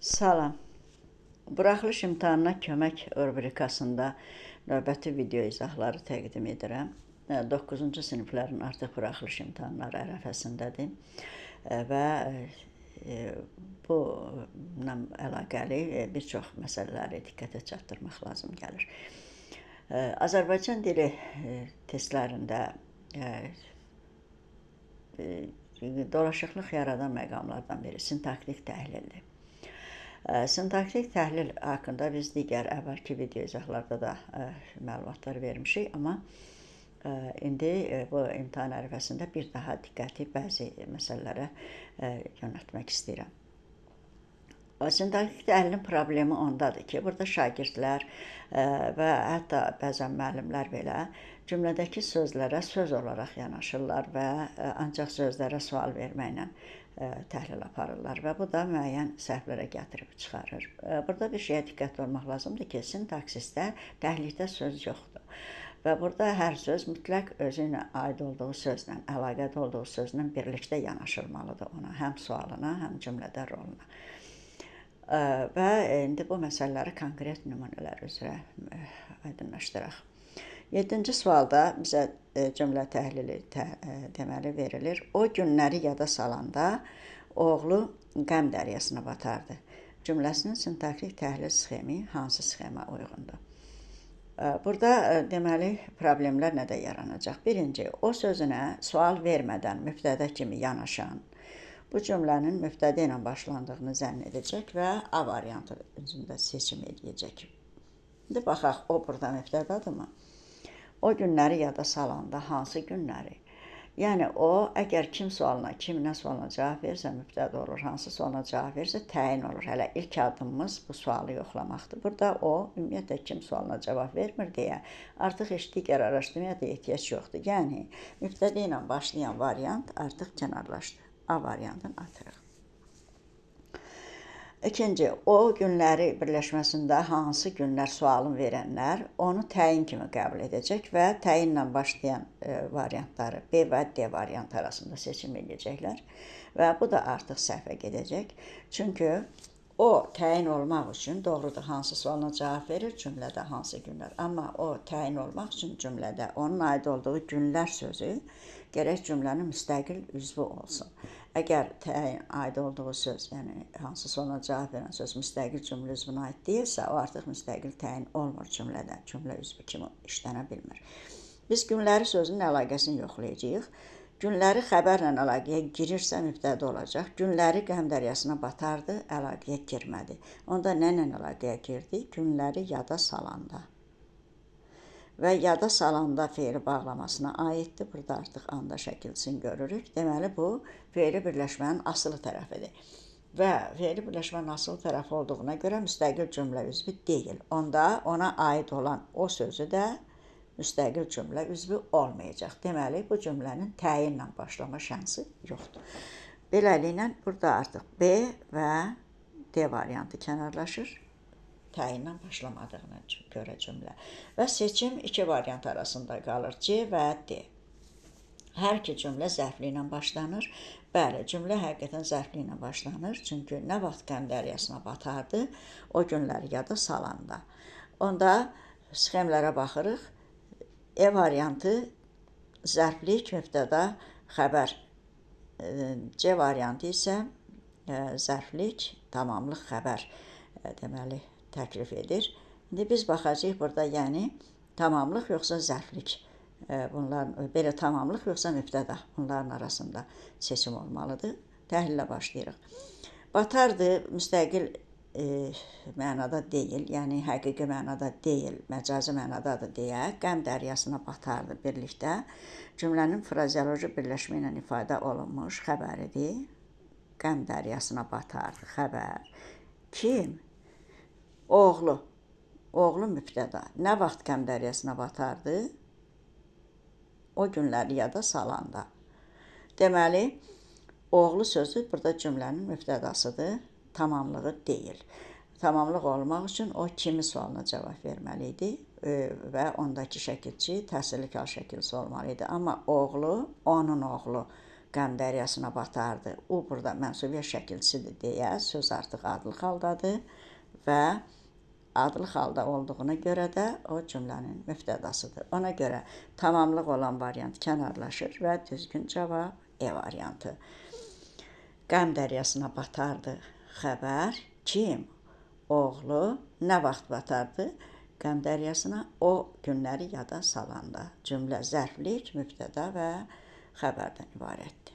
Salam. Buraxılış imtahanına kömək rubrikasında növbəti video izahları təqdim edirəm. 9-cu siniflərin artıq buraxılış imtahanları ərəfəsindədir və bununla əlaqəli bir çox məsələləri diqqətə çatdırmaq lazım gəlir. Azərbaycan dili testlərində dolaşıqlıq yaradan məqamlardan biri sintaktik təhlildir. Sintaktik təhlil haqqında biz digər əvvəlki video izahlarda da məlumatlar vermişik, amma indi bu imtahan ərəfəsində bir daha diqqəti bəzi məsələlərə yönəltmək istəyirəm. Sintaktik təhlilin problemi ondadır ki, burada şagirdlər və hətta bəzən müəllimlər belə cümlədəki sözlərə söz olaraq yanaşırlar və ancaq sözlərə sual verməklə təhlil aparırlar və bu da müəyyən səhvlərə gətirib çıxarır. Burada bir şeyə diqqətli olmaq lazımdır ki, sintaksisdə təhlildə söz yoxdur. Və burada hər söz mütləq özü ilə aid olduğu sözlə, əlaqədə olduğu sözlə birlikdə yanaşılmalıdır ona, həm sualına, həm cümlədə roluna. Və indi bu məsələləri konkret nümunələr üzrə aydınlaşdıraq. 7-ci sualda bizə cümlə təhlili deməli verilir. O günləri yada salanda oğlu qəm dəryasına batardı. Cümləsinin sintaktik təhlil sxemi hansı sxemə uyğundur? Burada deməli problemlər nədə yaranacaq? Birinci, o sözünə sual vermədən mübtədə kimi yanaşan bu cümlənin mübtədə ilə başlandığını zənn edəcək və A variantı üzrə seçim edəcək. İndi baxaq, o burada mübtədadırmı? O günləri yada salanda hansı günləri? Yəni o, əgər kim sualına, kim nə sualına cavab verirsə mübtədə olur, hansı sualına cavab verirsə təyin olur. Hələ ilk addımımız bu sualı yoxlamaqdır. Burada o, ümumiyyətlə kim sualına cavab vermir deyə artıq heç digər araşdırmaya da ehtiyac yoxdur. Yəni, mübtədə ilə başlayan variant artıq kənarlaşdı. A variantını atırıq. İkinci, o günləri birləşməsində hansı günlər sualın verənlər onu təyin kimi qəbul edəcək və təyinlə başlayan variantları B və D variantı arasında seçim edəcəklər və bu da artıq səhvə gedəcək. Çünki o təyin olmaq üçün doğrudur hansı sualına cavab verir cümlədə hansı günlər. Amma o təyin olmaq üçün cümlədə onun aid olduğu günlər sözü gərək cümlənin müstəqil üzvü olsun. Əgər təyin aid olduğu söz, yəni hansı sualına cavab verən söz müstəqil cümlə üzvünə aid deyilsə, o artıq müstəqil təyin olmur cümlədə, cümlə üzvü kimi işlənə bilmir. Biz günləri sözünün əlaqəsini yoxlayacağıq. Günləri xəbərlə əlaqəyə girirsə mübtədə olacaq. Günləri qəm dəryasına batardı, əlaqəyə girmədi. Onda nə ilə əlaqəyə girdi? Günləri yada salanda. Və yada salanda feili bağlamasına aiddir. Burada artıq anda şəkilçisini görürük. Deməli, bu feili birləşmənin asılı tərəfidir. Və feili birləşmənin asılı tərəfi olduğuna görə müstəqil cümlə üzvü deyil. Onda ona aid olan o sözü də müstəqil cümlə üzvü olmayacaq. Deməli, bu cümlənin təyinlə başlama şansı yoxdur. Beləliklə, burada artıq B və D variantı kənarlaşır. Təyinlə başlamadığına görə cümlə. Və seçim iki variant arasında qalır, C və D. Hər iki cümlə zərfli ilə başlanır. Bəli, cümlə həqiqətən zərfli ilə başlanır. Çünki nə vaxt qəm dəryasına batardı, o günləri yada salanda. Onda sxemlərə baxırıq. E variantı zərflik, mübtəda, xəbər. C variantı isə zərflik, tamamlıq, xəbər deməli təklif edir. İndi biz baxacağıq burada, yəni tamamlıq yoxsa zərflik. Belə tamamlıq yoxsa mübtəda. Bunların arasında seçim olmalıdır. Təhlillə başlayırıq. Batardı müstəqil mənada deyil, yəni həqiqi mənada deyil, məcazi mənadadır deyə qəm dəryasına batardı birlikdə. Cümlənin frazeoloji birləşmə ilə ifadə olunmuş xəbəridir. Qəm dəryasına batardı, xəbər. Kim? Oğlu. Oğlu mübtəda. Nə vaxt qəm dəryasına batardı? O günləri yada salanda. Deməli, oğlu sözü burada cümlənin mübtədasıdır, tamamlığı deyil. Tamamlıq olmaq üçün o kimi sualına cavab verməli idi və ondakı şəkilçi təsirli hal şəkilçisi olmalı idi. Amma oğlu, onun oğlu qəm dəryasına batardı. O burada mənsubiyyət şəkilçisidir deyə söz artıq adlı haldadır və adlı halda olduğuna görə də o cümlənin müftədasıdır. Ona görə tamamlıq olan variant kənarlaşır və düzgün cavab E variantı. Qəm dəryasına batardı xəbər. Kim? Oğlu. Nə vaxt batardı? Qəm dəryasına o günləri yada salanda. Cümlə zərflik, mübtəda və xəbərdən ibarətdir.